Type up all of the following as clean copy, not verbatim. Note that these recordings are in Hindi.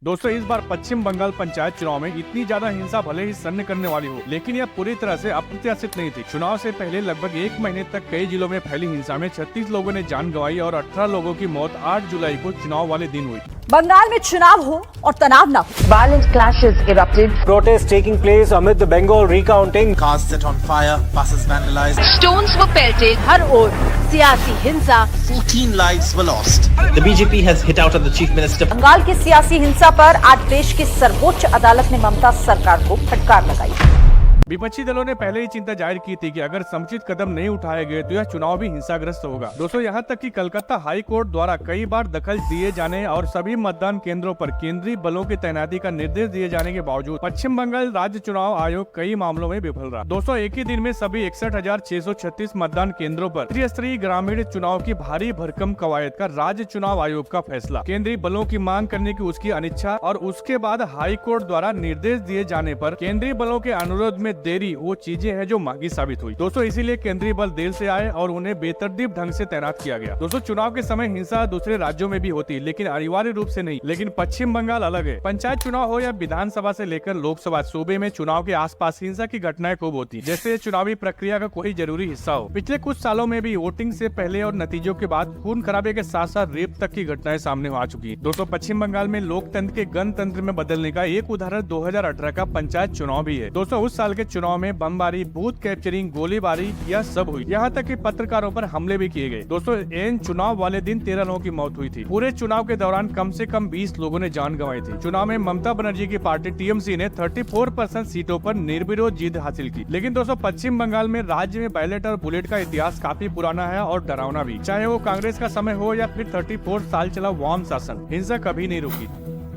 दोस्तों इस बार पश्चिम बंगाल पंचायत चुनाव में इतनी ज्यादा हिंसा भले ही सन्न करने वाली हो, लेकिन यह पूरी तरह से अप्रत्याशित नहीं थी। चुनाव से पहले लगभग एक महीने तक कई जिलों में फैली हिंसा में 36 लोगों ने जान गंवाई और 18 लोगों की मौत 8 जुलाई को चुनाव वाले दिन हुई। बंगाल में चुनाव हो और तनाव न हो। Violent clashes erupted. Protests taking place amid the Bengal recounting. Cars set on fire, buses vandalized. Stones were pelted. हर ओर सियासी हिंसा। 14 lives were lost. The BJP has hit out on the chief minister. Bengal की सियासी हिंसा पर आज देश की सर्वोच्च अदालत ने ममता सरकार को फटकार लगाई। विपक्षी दलों ने पहले ही चिंता जाहिर की थी कि अगर समुचित कदम नहीं उठाए गए तो यह चुनाव भी हिंसाग्रस्त होगा। दोस्तों यहाँ तक कि कलकत्ता हाई कोर्ट द्वारा कई बार दखल दिए जाने और सभी मतदान केंद्रों पर केंद्रीय बलों की तैनाती का निर्देश दिए जाने के बावजूद पश्चिम बंगाल राज्य चुनाव आयोग कई मामलों में विफल रहा। दोस्तों एक ही दिन में सभी 61,636 मतदान केंद्रों पर त्रिस्तरीय ग्रामीण चुनाव की भारी भरकम कवायद का राज्य चुनाव आयोग का फैसला, केंद्रीय बलों की मांग करने की उसकी अनिच्छा और उसके बाद हाई कोर्ट द्वारा निर्देश दिए जाने पर केंद्रीय बलों के अनुरोध में देरी वो चीजें हैं जो महंगी साबित हुई। दोस्तों इसीलिए केंद्रीय बल देर से आए और उन्हें बेतरतीब ढंग से तैनात किया गया। दोस्तों चुनाव के समय हिंसा दूसरे राज्यों में भी होती, लेकिन अनिवार्य रूप से नहीं। लेकिन पश्चिम बंगाल अलग है। पंचायत चुनाव हो या विधानसभा से लेकर लोकसभा, सूबे में चुनाव के आसपास हिंसा की घटनाएं खूब होती, जैसे चुनावी प्रक्रिया का कोई जरूरी हिस्सा हो। पिछले कुछ सालों में भी वोटिंग से पहले और नतीजों के बाद खून खराबे के साथ साथ रेप तक की घटनाएं सामने आ चुकी। दोस्तों पश्चिम बंगाल में लोकतंत्र के गणतंत्र में बदलने का एक उदाहरण 2018 का पंचायत चुनाव भी है। दोस्तों उस साल के चुनाव में बमबारी, बूथ कैप्चरिंग, गोलीबारी यह सब हुई। यहाँ तक कि पत्रकारों पर हमले भी किए गए। दोस्तों एन चुनाव वाले दिन 13 लोगों की मौत हुई थी। पूरे चुनाव के दौरान कम से कम 20 लोगों ने जान गंवाई थी। चुनाव में ममता बनर्जी की पार्टी टीएमसी ने 34% सीटों पर निर्विरोध जीत हासिल की। लेकिन दोस्तों पश्चिम बंगाल में राज्य में बैलेट और बुलेट का इतिहास काफी पुराना है और डरावना भी। चाहे वो कांग्रेस का समय हो या फिर 34 साल चला वाम शासन, हिंसा कभी नहीं रुकी।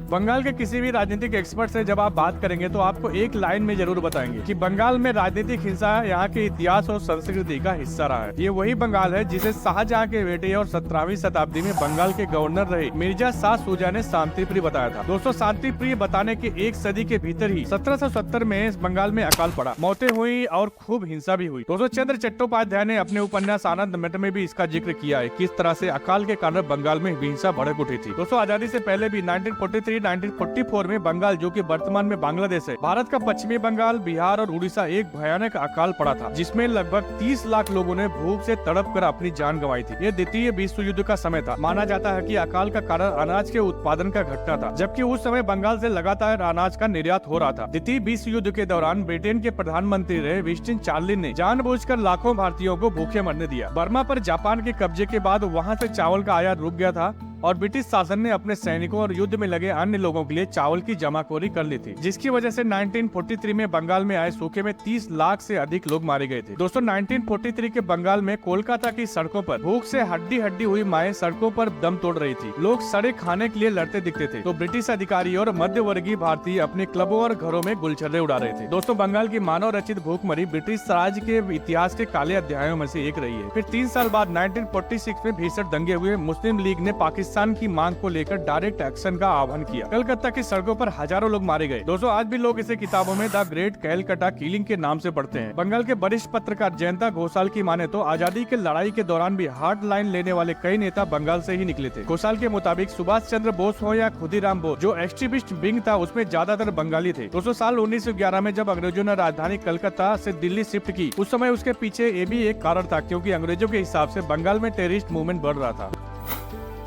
बंगाल के किसी भी राजनीतिक एक्सपर्ट से जब आप बात करेंगे तो आपको एक लाइन में जरूर बताएंगे कि बंगाल में राजनीतिक हिंसा यहाँ के इतिहास और संस्कृति का हिस्सा रहा है। ये वही बंगाल है जिसे शाहजहां के बेटे और 17वीं शताब्दी में बंगाल के गवर्नर रहे मिर्जा शाह सूजा ने शांति प्रिय बताया था। दोस्तों शांति प्रिय बताने के एक सदी के भीतर ही 1770 में इस बंगाल में अकाल पड़ा, मौतें हुई और खूब हिंसा भी हुई। दोस्तों चंद्र चट्टोपाध्याय ने अपने उपन्यास आनंद मठ में भी इसका जिक्र किया है, किस तरह से अकाल के कारण बंगाल में हिंसा भड़क उठी थी। दोस्तों आजादी से पहले भी 1944 में बंगाल, जो कि वर्तमान में बांग्लादेश है, भारत का पश्चिमी बंगाल, बिहार और उड़ीसा एक भयानक अकाल पड़ा था, जिसमें लगभग 30 लाख लोगों ने भूख से तड़प कर अपनी जान गंवाई थी। यह द्वितीय विश्व युद्ध का समय था। माना जाता है कि अकाल का कारण अनाज के उत्पादन का घटना था, जबकि उस समय बंगाल से लगातार अनाज का निर्यात हो रहा था। द्वितीय विश्व युद्ध के दौरान ब्रिटेन के प्रधानमंत्री रहे विंस्टन चर्चिल ने जानबूझकर लाखों भारतीयों को भूखे मरने दिया। बर्मा पर जापान के कब्जे के बाद वहाँ से चावल का आयात रुक गया था और ब्रिटिश शासन ने अपने सैनिकों और युद्ध में लगे अन्य लोगों के लिए चावल की जमाखोरी कर ली थी, जिसकी वजह से 1943 में बंगाल में आए सूखे में 30 लाख से अधिक लोग मारे गए थे। दोस्तों 1943 के बंगाल में कोलकाता की सड़कों पर भूख से हड्डी हड्डी हुई माएं सड़कों पर दम तोड़ रही थी। लोग सड़े खाने के लिए लड़ते दिखते थे, तो ब्रिटिश अधिकारी और मध्य वर्गीय भारतीय अपने क्लबों और घरों में गुलछर्रे उड़ा रहे थे। दोस्तों बंगाल की मानव रचित भूखमरी ब्रिटिश राज के इतिहास के काले अध्यायों में से एक रही है। फिर 3 साल बाद 1946 में भीषण दंगे हुए। मुस्लिम लीग ने पाकिस्तान की मांग को लेकर डायरेक्ट एक्शन का आह्वान किया। कलकत्ता की सड़कों पर हजारों लोग मारे गए। दोस्तों आज भी लोग इसे किताबों में द ग्रेट कैलकटा किलिंग के नाम से पढ़ते हैं। बंगाल के वरिष्ठ पत्रकार जयंता घोषाल की माने तो आजादी के लड़ाई के दौरान भी हार्ड लाइन लेने वाले कई नेता बंगाल से ही निकले थे। घोषाल के मुताबिक सुभाष चंद्र बोस हो या खुदीराम बोस, जो एक्सट्रीमिस्ट विंग था उसमें ज्यादातर बंगाली थे। दोस्तों साल 1911 में जब अंग्रेजों ने राजधानी कलकत्ता से दिल्ली शिफ्ट की, उस समय उसके पीछे ये भी एक कारण था, क्योंकि अंग्रेजों के हिसाब से बंगाल में टेररिस्ट मूवमेंट बढ़ रहा था।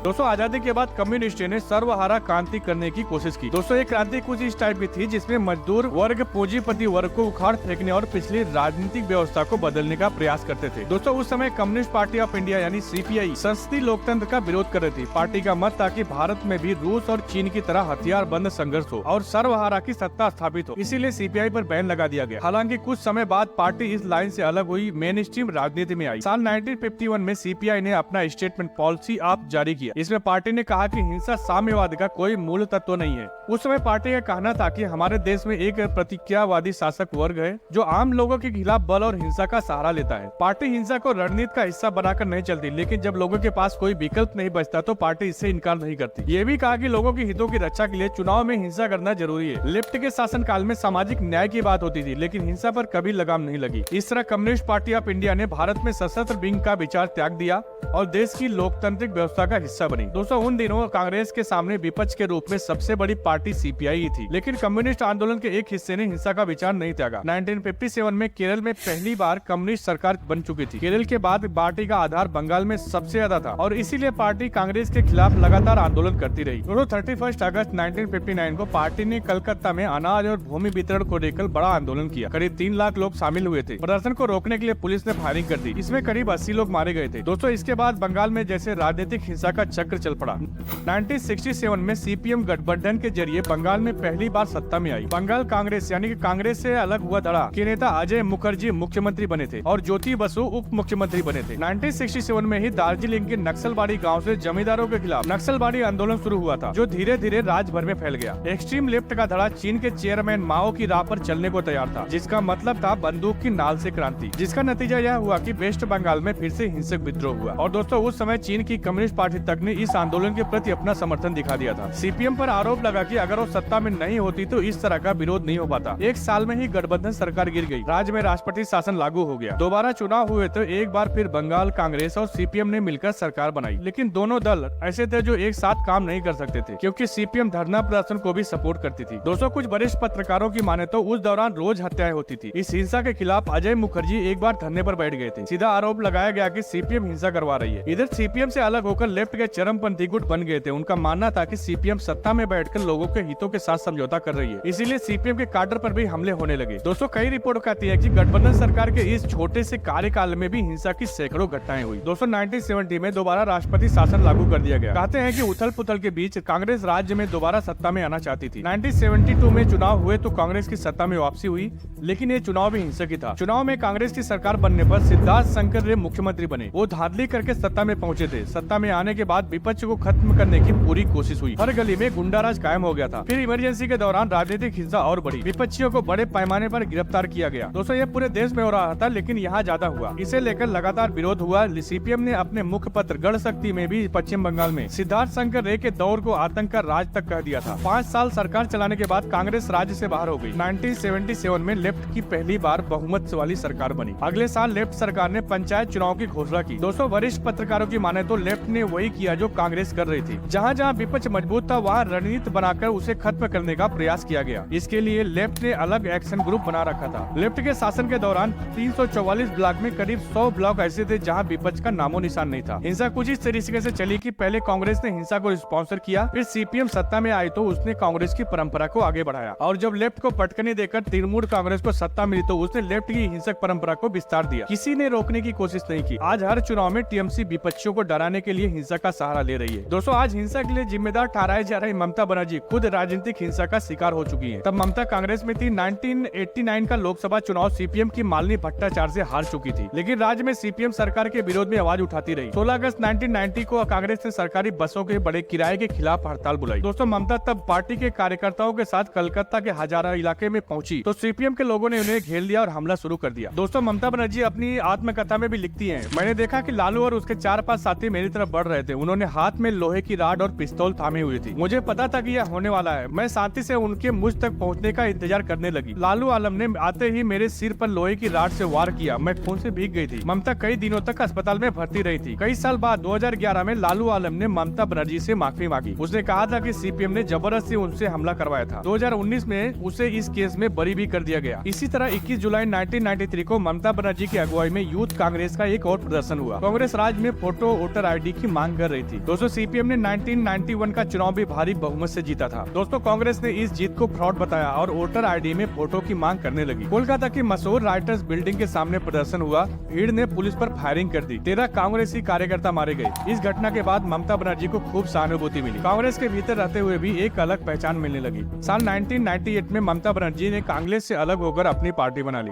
दोस्तों आजादी के बाद कम्युनिस्टों ने सर्वहारा क्रांति करने की कोशिश की। दोस्तों ये क्रांति कुछ इस टाइप की थी जिसमें मजदूर वर्ग पूंजीपति वर्ग को उखाड़ फेंकने और पिछली राजनीतिक व्यवस्था को बदलने का प्रयास करते थे। दोस्तों उस समय कम्युनिस्ट पार्टी ऑफ इंडिया यानी सीपीआई संसदीय लोकतंत्र का विरोध कर रही थी। पार्टी का मत था कि भारत में भी रूस और चीन की तरह हथियार बंद संघर्ष हो और सर्वहारा की सत्ता स्थापित हो, इसीलिए सीपीआई पर बैन लगा दिया गया। हालांकि कुछ समय बाद पार्टी इस लाइन से अलग हुई, मेन स्ट्रीम राजनीति में आई। साल 1951 में सीपीआई ने अपना स्टेटमेंट पॉलिसी आप जारी किया। इसमें पार्टी ने कहा कि हिंसा साम्यवाद का कोई मूल तत्व नहीं है। उस समय पार्टी का कहना था कि हमारे देश में एक प्रतिज्ञावादी शासक वर्ग है जो आम लोगों के खिलाफ बल और हिंसा का सहारा लेता है। पार्टी हिंसा को रणनीति का हिस्सा बनाकर नहीं चलती, लेकिन जब लोगों के पास कोई विकल्प नहीं बचता तो पार्टी इससे इनकार नहीं करती। ये भी कहा कि लोगों के हितों की रक्षा के लिए चुनाव में हिंसा करना जरूरी है। लेफ्ट के शासन काल में सामाजिक न्याय की बात होती थी, लेकिन हिंसा पर कभी लगाम नहीं लगी। इस तरह कम्युनिस्ट पार्टी ऑफ इंडिया ने भारत में सशस्त्र विंग का विचार त्याग दिया और देश की लोकतांत्रिक व्यवस्था का हिस्सा हिस्सा बनी। दोस्तों उन दिनों कांग्रेस के सामने विपक्ष के रूप में सबसे बड़ी पार्टी सीपीआई ही थी, लेकिन कम्युनिस्ट आंदोलन के एक हिस्से ने हिंसा का विचार नहीं त्यागा। 1957 में केरल में पहली बार कम्युनिस्ट सरकार बन चुकी थी। केरल के बाद पार्टी का आधार बंगाल में सबसे ज्यादा था और इसीलिए पार्टी कांग्रेस के खिलाफ लगातार आंदोलन करती रही। 31 अगस्त 1959 को पार्टी ने कलकत्ता में अनाज और भूमि वितरण को लेकर बड़ा आंदोलन किया। करीब 3 लाख लोग शामिल हुए थे। प्रदर्शन को रोकने के लिए पुलिस ने फायरिंग कर दी। इसमें करीब 80 लोग मारे गए थे। दोस्तों इसके बाद बंगाल में जैसे राजनीतिक हिंसा का चक्र चल पड़ा। 1967 में सीपीएम गठबंधन के जरिए बंगाल में पहली बार सत्ता में आई। बंगाल कांग्रेस यानी कि कांग्रेस से अलग हुआ धड़ा के नेता अजय मुखर्जी मुख्यमंत्री बने थे और ज्योति बसु उप मुख्यमंत्री बने थे। 1967 में ही दार्जिलिंग के नक्सलबाड़ी गांव से जमींदारों के खिलाफ नक्सलबाड़ी आंदोलन शुरू हुआ था, जो धीरे धीरे राज्य भर में फैल गया। एक्सट्रीम लेफ्ट का धड़ा चीन के चेयरमैन माओ की राह पर चलने को तैयार था, जिसका मतलब था बंदूक की नाल से क्रांति, जिसका नतीजा यह हुआ कि वेस्ट बंगाल में फिर से हिंसक विद्रोह हुआ। और दोस्तों उस समय चीन की कम्युनिस्ट पार्टी तक ने इस आंदोलन के प्रति अपना समर्थन दिखा दिया था। सीपीएम पर आरोप लगा कि अगर वो सत्ता में नहीं होती तो इस तरह का विरोध नहीं हो पाता। एक साल में ही गठबंधन सरकार गिर गई। राज्य में राष्ट्रपति शासन लागू हो गया। दोबारा चुनाव हुए तो एक बार फिर बंगाल कांग्रेस और सीपीएम ने मिलकर सरकार बनाई, लेकिन दोनों दल ऐसे थे जो एक साथ काम नहीं कर सकते थे, क्योंकि सीपीएम धरना प्रदर्शन को भी सपोर्ट करती थी। दोस्तों कुछ वरिष्ठ पत्रकारों की माने तो उस दौरान रोज हत्याएं होती थी। इस हिंसा के खिलाफ अजय मुखर्जी एक बार धरने पर बैठ गए थे। सीधा आरोप लगाया गया कि सीपीएम हिंसा करवा रही है। इधर सीपीएम से अलग होकर लेफ्ट के चरमपंथी गुट बन गए थे। उनका मानना था कि सीपीएम सत्ता में बैठकर लोगों के हितों के साथ समझौता कर रही है, इसीलिए सीपीएम के काडर पर भी हमले होने लगे। दोस्तों कई रिपोर्ट कहती है कि गठबंधन सरकार के इस छोटे से कार्यकाल में भी हिंसा की सैकड़ों घटनाएं हुई। दोस्तों 1970 में दोबारा राष्ट्रपति शासन लागू कर दिया गया। कहते हैं कि उथल पुथल के बीच कांग्रेस राज्य में दोबारा सत्ता में आना चाहती थी। 1972 में चुनाव हुए तो कांग्रेस की सत्ता में वापसी हुई, लेकिन ये चुनाव भी हिंसक ही था। चुनाव में कांग्रेस की सरकार बनने पर सिद्धार्थ शंकर रे मुख्यमंत्री बने। वो धांधली करके सत्ता में पहुंचे थे। सत्ता में आने के बाद विपक्ष को खत्म करने की पूरी कोशिश हुई। हर गली में गुंडाराज कायम हो गया था। फिर इमरजेंसी के दौरान राजनीतिक हिंसा और बढ़ी। विपक्षियों को बड़े पैमाने पर गिरफ्तार किया गया। दोस्तों ये पूरे देश में हो रहा था, लेकिन यहाँ ज्यादा हुआ। इसे लेकर लगातार विरोध हुआ। सीपीएम ने अपने मुख्य पत्र गढ़ शक्ति में भी पश्चिम बंगाल में सिद्धार्थ शंकर रे के दौर को आतंक का राज तक कह दिया था। 5 साल सरकार चलाने के बाद कांग्रेस राज्य से बाहर हो गई। 1977 में लेफ्ट की पहली बार बहुमत वाली सरकार बनी। अगले साल लेफ्ट सरकार ने पंचायत चुनाव की घोषणा की। दोस्तों वरिष्ठ पत्रकारों की माने तो लेफ्ट ने वही किया जो कांग्रेस कर रही थी। जहाँ जहाँ विपक्ष मजबूत था वहाँ रणनीति बनाकर उसे खत्म करने का प्रयास किया गया। इसके लिए लेफ्ट ने अलग एक्शन ग्रुप बना रखा था। लेफ्ट के शासन के दौरान 344 ब्लॉक में करीब 100 ब्लॉक ऐसे थे जहाँ विपक्ष का नामो निशान नहीं था। हिंसा कुछ इस तरीके से चली कि पहले कांग्रेस ने हिंसा को स्पॉन्सर किया, फिर सीपीएम सत्ता में आई तो उसने कांग्रेस की परंपरा को आगे बढ़ाया, और जब लेफ्ट को पटकनी देकर तृणमूल कांग्रेस को सत्ता मिली तो उसने लेफ्ट की हिंसक परंपरा को विस्तार दिया। किसी ने रोकने की कोशिश नहीं की। आज हर चुनाव में टीएमसी विपक्षियों को डराने के लिए हिंसा का सहारा ले रही है। दोस्तों आज हिंसा के लिए जिम्मेदार ठहराए जा रही ममता बनर्जी खुद राजनीतिक हिंसा का शिकार हो चुकी है। तब ममता कांग्रेस में थी। 1989 का लोकसभा चुनाव सीपीएम की मालिनी भट्टाचार्य से हार चुकी थी, लेकिन राज्य में सीपीएम सरकार के विरोध में आवाज उठाती रही। 16 अगस्त 1990 को कांग्रेस ने सरकारी बसों के बड़े किराए के खिलाफ हड़ताल बुलाई। दोस्तों ममता तब पार्टी के कार्यकर्ताओं के साथ कलकत्ता के हजारा इलाके में पहुंची तो सीपीएम के लोगों ने उन्हें घेर लिया और हमला शुरू कर दिया। दोस्तों ममता बनर्जी अपनी आत्मकथा में भी लिखती हैं, मैंने देखा कि लालू और उसके 4-5 साथी मेरी तरफ बढ़ रहे थे। उन्होंने हाथ में लोहे की राड और पिस्तौल थामे हुए थी। मुझे पता था कि यह होने वाला है। मैं शांति से उनके मुझ तक पहुंचने का इंतजार करने लगी। लालू आलम ने आते ही मेरे सिर पर लोहे की राड से वार किया। मैं खून से भीग गई थी। ममता कई दिनों तक अस्पताल में भर्ती रही थी। कई साल बाद 2011 में लालू आलम ने ममता बनर्जी से माफी मांगी। उसने कहा था कि सीपीएम ने जबरदस्ती उनसे हमला करवाया था। 2019 में उसे इस केस में बरी भी कर दिया गया। इसी तरह 21 जुलाई 1993 को ममता बनर्जी की अगुवाई में यूथ कांग्रेस का एक और प्रदर्शन हुआ। कांग्रेस राज्य में फोटो वोटर आईडी की मांग कर रही थी। दोस्तों सीपीएम ने 1991 का चुनाव भी भारी बहुमत से जीता था। दोस्तों कांग्रेस ने इस जीत को फ्रॉड बताया और वोटर आईडी में फोटो की मांग करने लगी। कोलकाता की मशहूर राइटर्स बिल्डिंग के सामने प्रदर्शन हुआ। भीड़ ने पुलिस पर फायरिंग कर दी। 13 कांग्रेसी कार्यकर्ता मारे गए। इस घटना के बाद ममता बनर्जी को खूब सहानुभूति मिली। कांग्रेस के भीतर रहते हुए भी एक अलग पहचान मिलने लगी। साल 1998 में ममता बनर्जी ने कांग्रेस से अलग होकर अपनी पार्टी बना ली।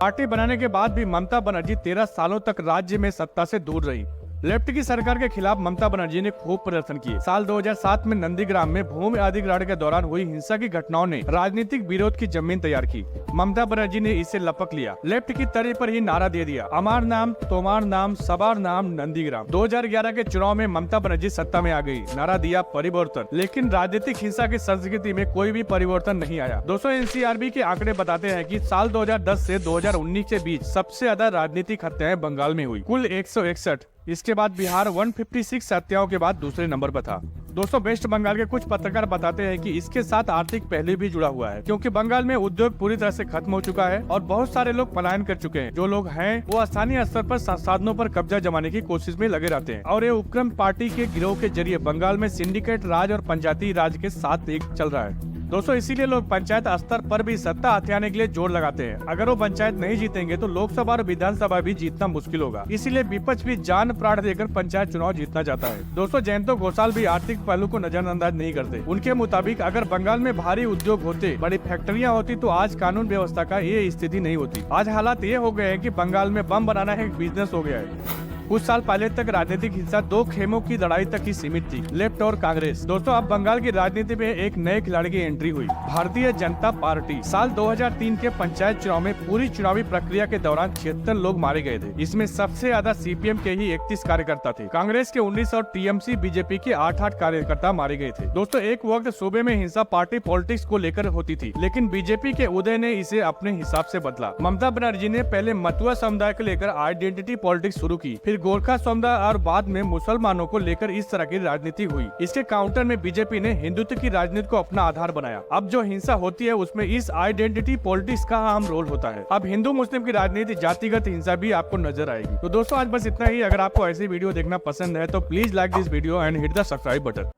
पार्टी बनाने के बाद भी ममता बनर्जी 13 सालों तक राज्य में सत्ता से दूर रही। लेफ्ट की सरकार के खिलाफ ममता बनर्जी ने खूब प्रदर्शन किए। साल 2007 में नंदीग्राम में भूमि अधिग्रहण के दौरान हुई हिंसा की घटनाओं ने राजनीतिक विरोध की जमीन तैयार की। ममता बनर्जी ने इसे लपक लिया। लेफ्ट की तर्ज पर ही नारा दे दिया, अमार नाम, तोमार नाम, सबार नाम, नंदीग्राम। 2011 के चुनाव में ममता बनर्जी सत्ता में आ गई। नारा दिया परिवर्तन, लेकिन राजनीतिक हिंसा की संस्कृति में कोई भी परिवर्तन नहीं आया। दोस्तों एनसीआरबी के आंकड़े बताते हैं कि साल 2010 से 2019 के बीच सबसे ज्यादा राजनीतिक हत्याएं बंगाल में हुई। कुल 161। इसके बाद बिहार 156 हत्याओं के बाद दूसरे नंबर पर था। दोस्तों वेस्ट बंगाल के कुछ पत्रकार बताते हैं कि इसके साथ आर्थिक पहलू भी जुड़ा हुआ है, क्योंकि बंगाल में उद्योग पूरी तरह से खत्म हो चुका है और बहुत सारे लोग पलायन कर चुके हैं। जो लोग हैं वो स्थानीय स्तर पर संसाधनों पर कब्जा जमाने की कोशिश में लगे रहते हैं और ये उपक्रम पार्टी के गिरोह के जरिए बंगाल में सिंडिकेट राज और पंचायती राज के साथ एक चल रहा है। दोस्तों इसीलिए लोग पंचायत स्तर पर भी सत्ता हथियाने के लिए जोर लगाते हैं। अगर वो पंचायत नहीं जीतेंगे तो लोकसभा और विधानसभा भी जीतना मुश्किल होगा। इसीलिए विपक्ष भी जान प्राण देकर पंचायत चुनाव जीतना चाहता है। दोस्तों जयंतो घोषाल भी आर्थिक पहलू को नजरअंदाज नहीं करते। उनके मुताबिक अगर बंगाल में भारी उद्योग होते, बड़ी फैक्ट्रियाँ होती तो आज कानून व्यवस्था का ये स्थिति नहीं होती। आज हालात ये हो गए हैं कि बंगाल में बम बनाना एक बिजनेस हो गया है। कुछ साल पहले तक राजनीतिक हिंसा दो खेमों की लड़ाई तक ही सीमित थी, लेफ्ट और कांग्रेस। दोस्तों अब बंगाल की राजनीति में एक नए खिलाड़ी की एंट्री हुई, भारतीय जनता पार्टी। साल 2003 के पंचायत चुनाव में पूरी चुनावी प्रक्रिया के दौरान 76 लोग मारे गए थे। इसमें सबसे ज्यादा सीपीएम के ही 31 कार्यकर्ता थे। कांग्रेस के 19 और टीएमसी बीजेपी के 8-8 कार्यकर्ता मारे गए थे। दोस्तों एक वक्त सूबे में हिंसा पार्टी पॉलिटिक्स को लेकर होती थी, लेकिन बीजेपी के उदय ने इसे अपने हिसाब से बदला। ममता बनर्जी ने पहले मथुआ समुदाय को लेकर आइडेंटिटी पॉलिटिक्स शुरू की, फिर गोरखा समुदाय और बाद में मुसलमानों को लेकर इस तरह की राजनीति हुई। इसके काउंटर में बीजेपी ने हिंदुत्व की राजनीति को अपना आधार बनाया। अब जो हिंसा होती है उसमें इस आइडेंटिटी पॉलिटिक्स का अहम रोल होता है। अब हिंदू मुस्लिम की राजनीति, जातिगत हिंसा भी आपको नजर आएगी। तो दोस्तों आज बस इतना ही। अगर आपको ऐसी वीडियो देखना पसंद है तो please like this video and hit the subscribe button.